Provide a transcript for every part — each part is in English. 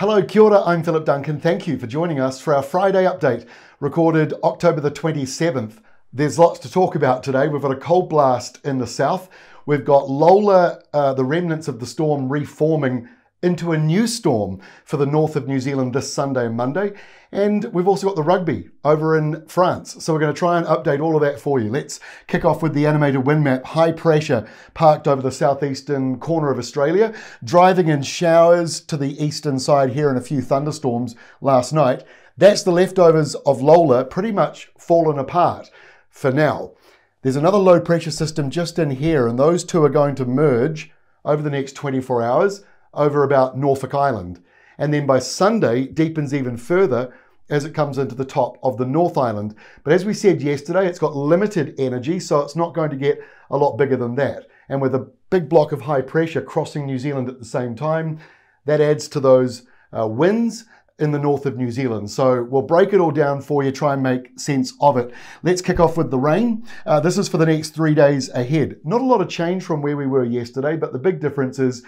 Hello, kia ora, I'm Philip Duncan. Thank you for joining us for our Friday update, recorded October the 27th. There's lots to talk about today. We've got a cold blast in the south. We've got Lola, the remnants of the storm, reforming into a new storm for the north of New Zealand this Sunday and Monday. And we've also got the rugby over in France. So we're going to try and update all of that for you. Let's kick off with the animated wind map. High pressure parked over the southeastern corner of Australia, driving in showers to the eastern side here and a few thunderstorms last night. That's the leftovers of Lola, pretty much fallen apart for now. There's another low pressure system just in here, and those two are going to merge over the next 24 hours over about Norfolk Island. And then by Sunday, deepens even further as it comes into the top of the North Island. But as we said yesterday, it's got limited energy, so it's not going to get a lot bigger than that. And with a big block of high pressure crossing New Zealand at the same time, that adds to those winds in the north of New Zealand. So we'll break it all down for you, try and make sense of it. Let's kick off with the rain. This is for the next 3 days ahead. Not a lot of change from where we were yesterday, but the big difference is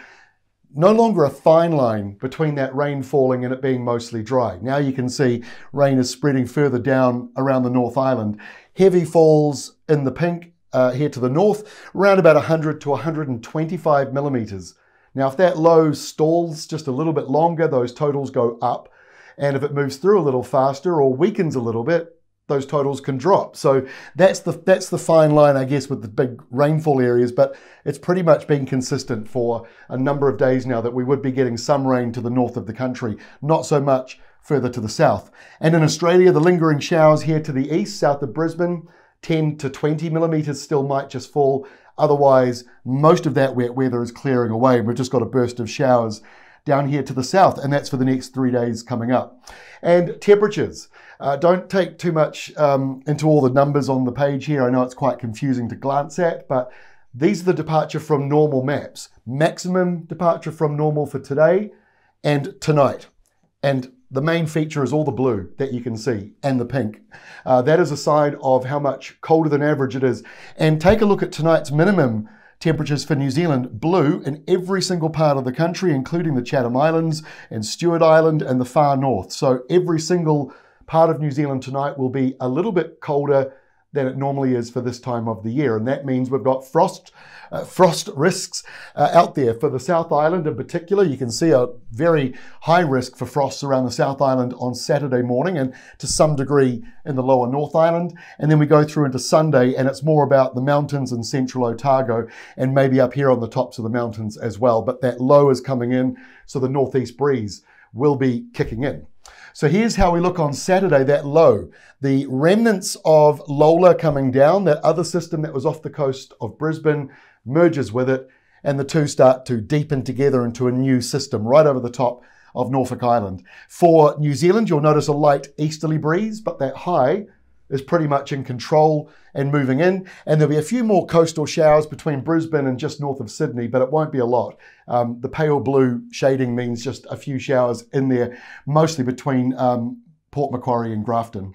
no longer a fine line between that rain falling and it being mostly dry. Now you can see rain is spreading further down around the North Island. Heavy falls in the pink here to the north, around about 100 to 125 millimetres. Now if that low stalls just a little bit longer, those totals go up. And if it moves through a little faster or weakens a little bit, those totals can drop. So that's the fine line, I guess, with the big rainfall areas, but it's pretty much been consistent for a number of days now that we would be getting some rain to the north of the country, not so much further to the south. And in Australia, the lingering showers here to the east, south of Brisbane, 10 to 20 millimetres still might just fall. Otherwise, most of that wet weather is clearing away. We've just got a burst of showers down here to the south, and that's for the next 3 days coming up. And temperatures. Don't take too much into all the numbers on the page here. I know it's quite confusing to glance at, but these are the departure from normal maps. Maximum departure from normal for today and tonight. And the main feature is all the blue that you can see and the pink. That is a sign of how much colder than average it is. And take a look at tonight's minimum temperatures for New Zealand, blue in every single part of the country, including the Chatham Islands and Stewart Island and the far north. So every single part of New Zealand tonight will be a little bit colder than it normally is for this time of the year. And that means we've got frost risks out there. For the South Island in particular, you can see a very high risk for frosts around the South Island on Saturday morning and to some degree in the lower North Island. And then we go through into Sunday and it's more about the mountains in central Otago and maybe up here on the tops of the mountains as well. But that low is coming in, so the northeast breeze will be kicking in. So here's how we look on Saturday, that low. The remnants of Lola coming down, that other system that was off the coast of Brisbane merges with it, and the two start to deepen together into a new system right over the top of Norfolk Island. For New Zealand, you'll notice a light easterly breeze, but that high is pretty much in control and moving in. And there'll be a few more coastal showers between Brisbane and just north of Sydney, but it won't be a lot. The pale blue shading means just a few showers in there, mostly between Port Macquarie and Grafton.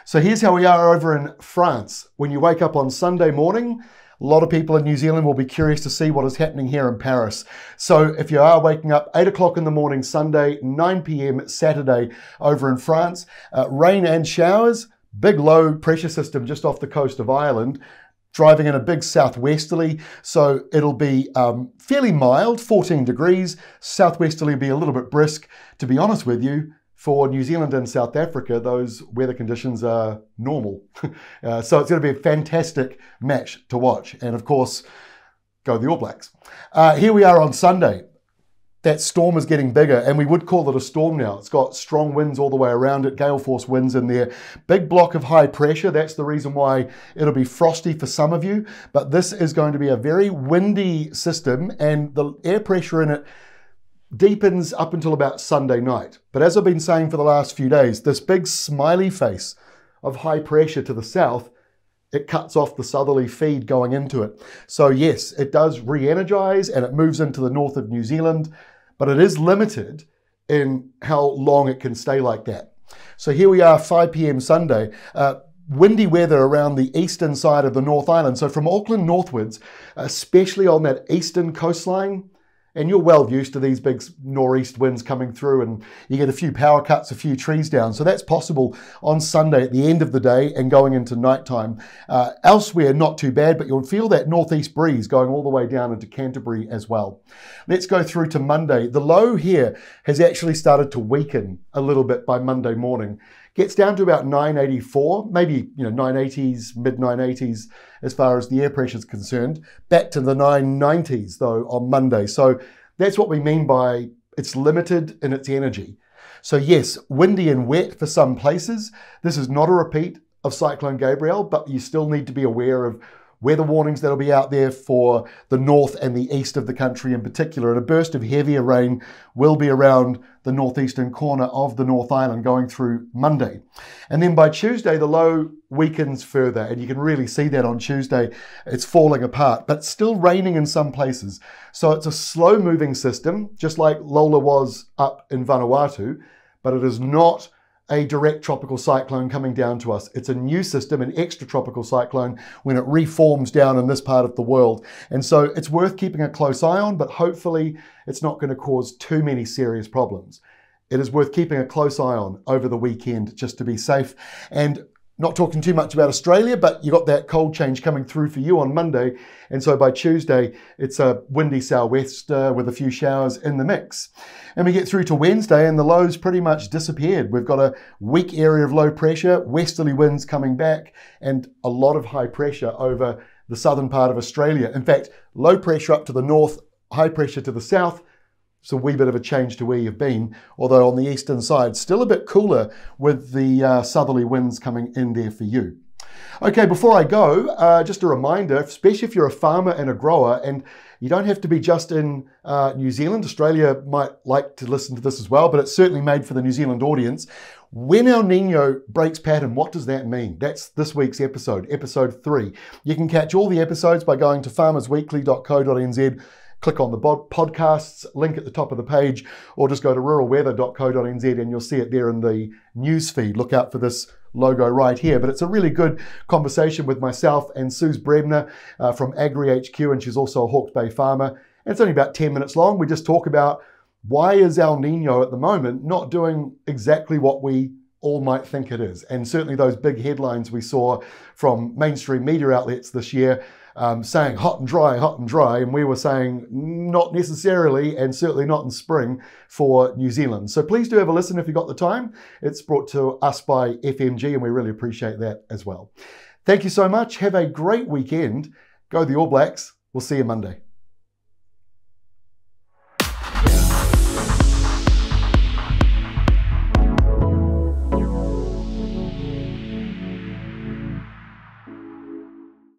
So here's how we are over in France. When you wake up on Sunday morning, a lot of people in New Zealand will be curious to see what is happening here in Paris. So if you are waking up 8 o'clock in the morning Sunday, 9 p.m. Saturday over in France, rain and showers, big low pressure system just off the coast of Ireland, driving in a big southwesterly, so it'll be fairly mild, 14 degrees. Southwesterly will be a little bit brisk. To be honest with you, for New Zealand and South Africa, those weather conditions are normal. So it's going to be a fantastic match to watch. And of course, go the All Blacks. Here we are on Sunday. That storm is getting bigger, and we would call it a storm now. It's got strong winds all the way around it, gale force winds in there. Big block of high pressure. That's the reason why it'll be frosty for some of you. But this is going to be a very windy system, and the air pressure in it deepens up until about Sunday night. But as I've been saying for the last few days, this big smiley face of high pressure to the south, it cuts off the southerly feed going into it. So yes, it does re-energize and it moves into the north of New Zealand, but it is limited in how long it can stay like that. So here we are, 5 p.m. Sunday. Windy weather around the eastern side of the North Island. So from Auckland northwards, especially on that eastern coastline, And you're well used to these big nor'east winds coming through, and you get a few power cuts, a few trees down. So that's possible on Sunday at the end of the day and going into nighttime. Elsewhere, not too bad, but you'll feel that northeast breeze going all the way down into Canterbury as well. Let's go through to Monday. The low here has actually started to weaken a little bit by Monday morning. Gets down to about 984, maybe 980s, mid 980s as far as the air pressure is concerned. Back to the 990s though on Monday. So that's what we mean by it's limited in its energy. So yes, windy and wet for some places. This is not a repeat of Cyclone Gabrielle, but you still need to be aware of weather warnings that'll be out there for the north and the east of the country in particular. And a burst of heavier rain will be around the northeastern corner of the North Island going through Monday. And then by Tuesday, the low weakens further, and you can really see that on Tuesday. It's falling apart, but still raining in some places. So it's a slow moving system, just like Lola was up in Vanuatu, but it is not a direct tropical cyclone coming down to us. It's a new system, an extra tropical cyclone when it reforms down in this part of the world. And so it's worth keeping a close eye on, but hopefully it's not going to cause too many serious problems. It is worth keeping a close eye on over the weekend just to be safe. And not talking too much about Australia, but you got that cold change coming through for you on Monday. And so by Tuesday, it's a windy southwest with a few showers in the mix. And we get through to Wednesday and the lows pretty much disappeared. We've got a weak area of low pressure, westerly winds coming back, and a lot of high pressure over the southern part of Australia. In fact, low pressure up to the north, high pressure to the south. It's a wee bit of a change to where you've been, although on the eastern side, still a bit cooler with the southerly winds coming in there for you. Okay, before I go, just a reminder, especially if you're a farmer and a grower, and you don't have to be just in New Zealand. Australia might like to listen to this as well, but it's certainly made for the New Zealand audience. When El Nino breaks pattern, what does that mean? That's this week's episode, episode 3. You can catch all the episodes by going to farmersweekly.co.nz. Click on the podcasts link at the top of the page, or just go to ruralweather.co.nz and you'll see it there in the news feed. Look out for this logo right here. But it's a really good conversation with myself and Suze Brebner from Agri HQ, and she's also a Hawke's Bay farmer. And it's only about 10 minutes long. We just talk about why is El Nino at the moment not doing exactly what we all might think it is. And certainly those big headlines we saw from mainstream media outlets this year saying hot and dry, and we were saying not necessarily, and certainly not in spring for New Zealand. So please do have a listen if you've got the time. It's brought to us by FMG, and we really appreciate that as well. Thank you so much. Have a great weekend. Go the All Blacks. We'll see you Monday.